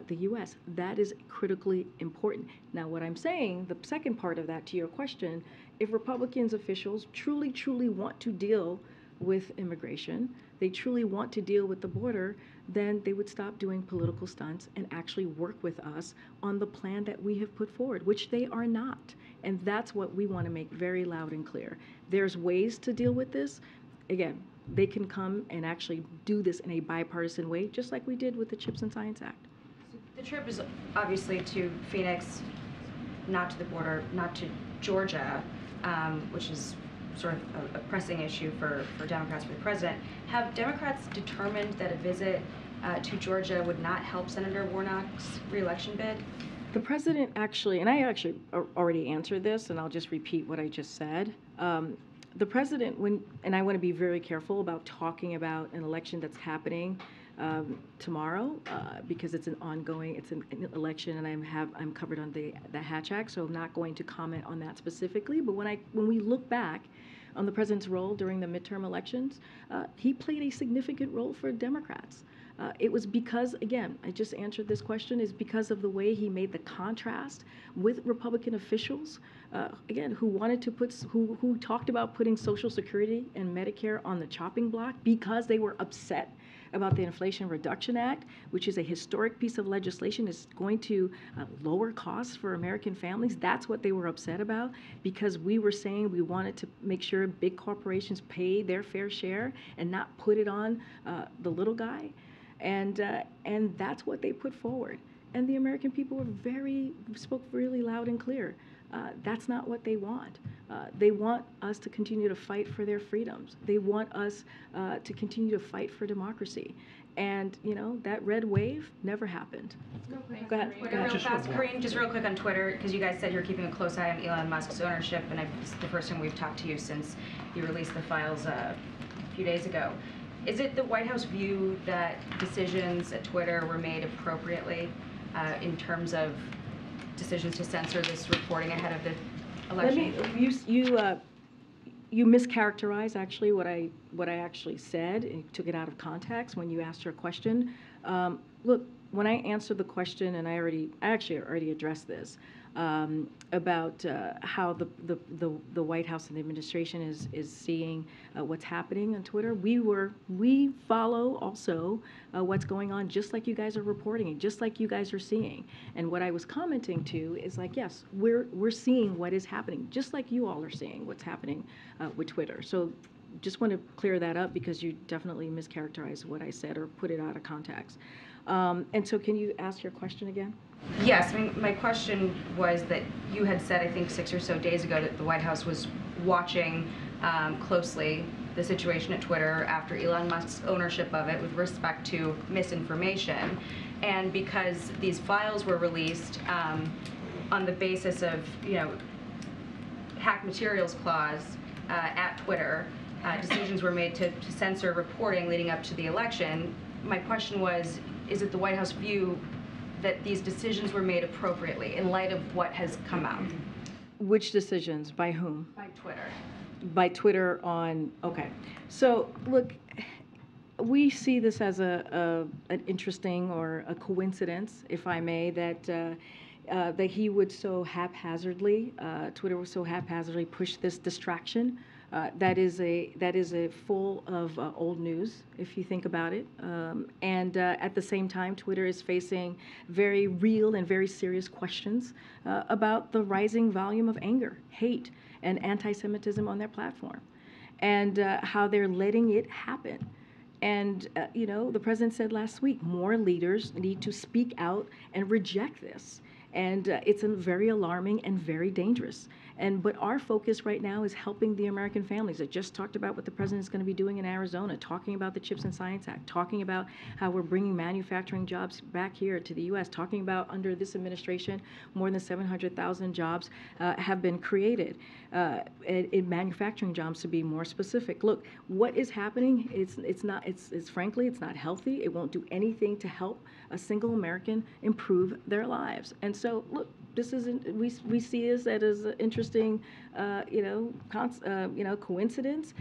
the U.S. That is critically important. Now, what I'm saying, the second part of that to your question, if Republicans officials truly want to deal with immigration, they truly want to deal with the border, then they would stop doing political stunts and actually work with us on the plan that we have put forward, which they are not. And that's what we want to make very loud and clear. There's ways to deal with this. Again, they can come and actually do this in a bipartisan way, just like we did with the CHIPS and Science Act. The trip is obviously to Phoenix, not to the border, not to Georgia, which is sort of a pressing issue for Democrats, for the president. Have Democrats determined that a visit to Georgia would not help Senator Warnock's reelection bid? The president actually, and I actually already answered this, and I'll just repeat what I just said. The president, and I want to be very careful about talking about an election that's happening tomorrow because it's an ongoing, it's an election, and I'm covered on the Hatch Act, so I'm not going to comment on that specifically. But when we look back on the president's role during the midterm elections, he played a significant role for Democrats. It was because, again, I just answered this question, is because of the way he made the contrast with Republican officials, again, who wanted to who talked about putting Social Security and Medicare on the chopping block because they were upset about the Inflation Reduction Act, which is a historic piece of legislation. It's going to lower costs for American families. That's what they were upset about, because we were saying we wanted to make sure big corporations pay their fair share and not put it on the little guy. And that's what they put forward. And the American people spoke really loud and clear. That's not what they want. They want us to continue to fight for their freedoms. They want us to continue to fight for democracy. And, you know, that red wave never happened. Go ahead. Twitter, real fast. Kareem, just real quick on Twitter, because you guys said you're keeping a close eye on Elon Musk's ownership, and it's the first time we've talked to you since you released the files a few days ago. Is it the White House view that decisions at Twitter were made appropriately in terms of decisions to censor this reporting ahead of the election? You mischaracterized actually what I actually said, and took it out of context when you asked your question. Look, when I answered the question, and I actually already addressed this, about how the White House and the administration is seeing what's happening on Twitter. We follow also what's going on, just like you guys are reporting it, just like you guys are seeing. And what I was commenting to is like, yes, we're seeing what is happening, just like you all are seeing what's happening with Twitter. So just want to clear that up, because you definitely mischaracterized what I said or put it out of context. And so can you ask your question again? Yes, I mean, my question was that you had said, I think 6 or so days ago, that the White House was watching closely the situation at Twitter after Elon Musk's ownership of it with respect to misinformation. And because these files were released on the basis of, you know, hack materials clause at Twitter, decisions were made to censor reporting leading up to the election. My question was, is it the White House view that these decisions were made appropriately in light of what has come out? Which decisions? By whom? By Twitter. By Twitter on, okay. So look, we see this as an interesting or a coincidence, if I may, that he would so haphazardly, Twitter would so haphazardly push this distraction. That is a full of old news, if you think about it. And at the same time, Twitter is facing very real and very serious questions about the rising volume of anger, hate, and anti-Semitism on their platform, and how they're letting it happen. And, you know, the president said last week, more leaders need to speak out and reject this. And it's very alarming and very dangerous. But our focus right now is helping the American families. I just talked about what the president is going to be doing in Arizona, talking about the CHIPS and Science Act, talking about how we're bringing manufacturing jobs back here to the U.S., talking about under this administration, more than 700,000 jobs have been created, in manufacturing jobs to be more specific. Look, what is happening, it's frankly, it's not healthy. It won't do anything to help a single American improve their lives. And so, look, this isn't. We see this as an interesting, coincidence,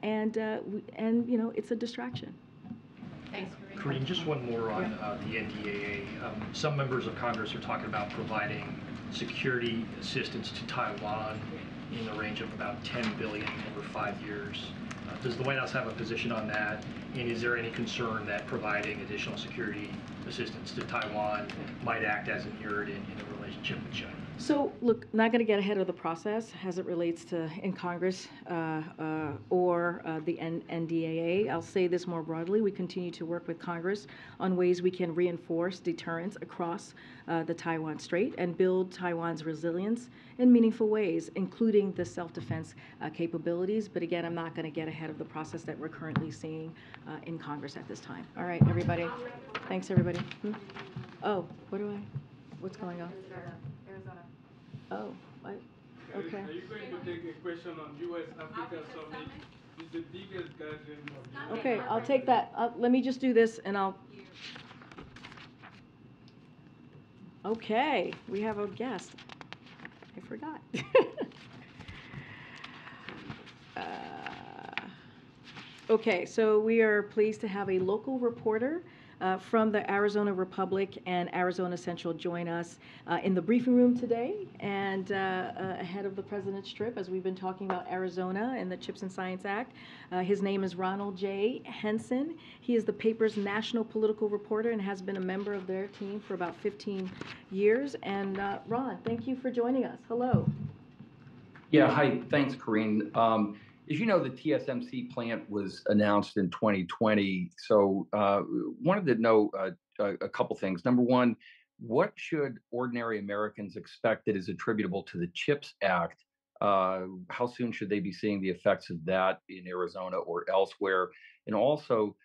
and you know, it's a distraction. Thanks, Kareem, just one more on the NDAA. Some members of Congress are talking about providing security assistance to Taiwan in the range of about $10 billion over 5 years. Does the White House have a position on that? And is there any concern that providing additional security assistance to Taiwan might act as an irritant in the relationship with China? So, look, not going to get ahead of the process as it relates to in Congress or the NDAA. I'll say this more broadly. We continue to work with Congress on ways we can reinforce deterrence across the Taiwan Strait and build Taiwan's resilience in meaningful ways, including the self-defense capabilities. But again, I'm not going to get ahead of the process that we're currently seeing in Congress at this time. All right, everybody. Thanks, everybody. Oh, what's going on? Oh, okay. Are you going to take a question on U.S.-Africa Summit? It's the biggest gathering of the Okay, I'll take that. Let me just do this and I'll... Okay, we have a guest. I forgot. Okay, so we are pleased to have a local reporter from the Arizona Republic and Arizona Central join us in the briefing room today and ahead of the President's trip as we've been talking about Arizona and the CHIPS and Science Act. His name is Ronald J. Henson. He is the paper's national political reporter and has been a member of their team for about 15 years. And Ron, thank you for joining us. Hello. Yeah, hi. Thanks, Corinne. As you know, the TSMC plant was announced in 2020. So wanted to know a couple things. Number one, what should ordinary Americans expect that is attributable to the CHIPS Act? How soon should they be seeing the effects of that in Arizona or elsewhere? And also,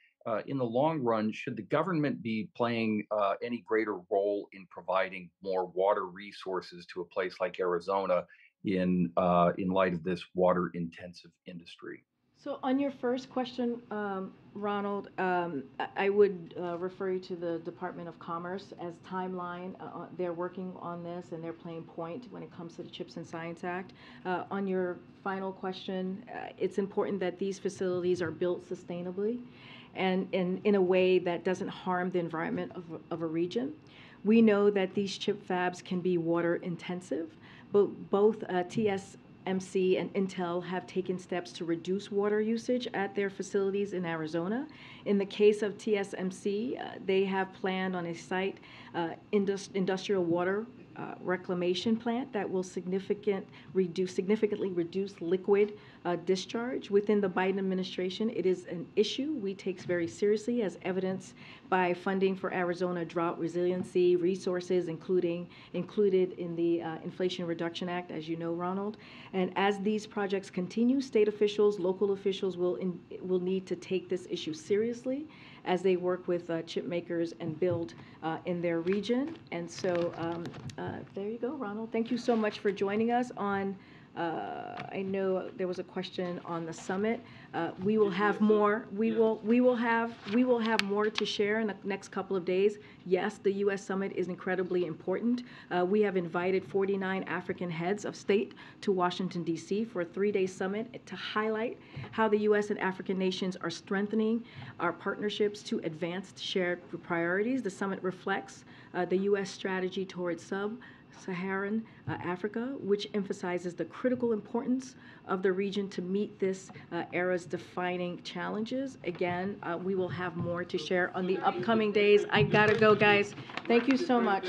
in the long run, should the government be playing any greater role in providing more water resources to a place like Arizona in light of this water-intensive industry? So on your first question, Ronald, I would refer you to the Department of Commerce as timeline. They're working on this and they're playing point when it comes to the CHIPS and Science Act. On your final question, it's important that these facilities are built sustainably and in a way that doesn't harm the environment of a region. We know that these chip fabs can be water intensive, but both TSMC and Intel have taken steps to reduce water usage at their facilities in Arizona. In the case of TSMC, they have planned on a site industrial water reclamation plant that will significantly reduce liquid discharge. Within the Biden administration, it is an issue we take very seriously, as evidenced by funding for Arizona drought resiliency resources, included in the Inflation Reduction Act, as you know, Ronald. And as these projects continue, state officials, local officials will need to take this issue seriously as they work with chip makers and build in their region. And so there you go, Ronald. Thank you so much for joining us on, I know there was a question on the summit. We will have more. We will have more to share in the next couple of days. Yes, the U.S. summit is incredibly important. We have invited 49 African heads of state to Washington, D.C. for a 3-day summit to highlight how the U.S. and African nations are strengthening our partnerships to advance shared priorities. The summit reflects the U.S. strategy towards Sub-Saharan Africa, which emphasizes the critical importance of the region to meet this era's defining challenges. Again, we will have more to share on the upcoming days. I gotta go, guys. Thank you so much.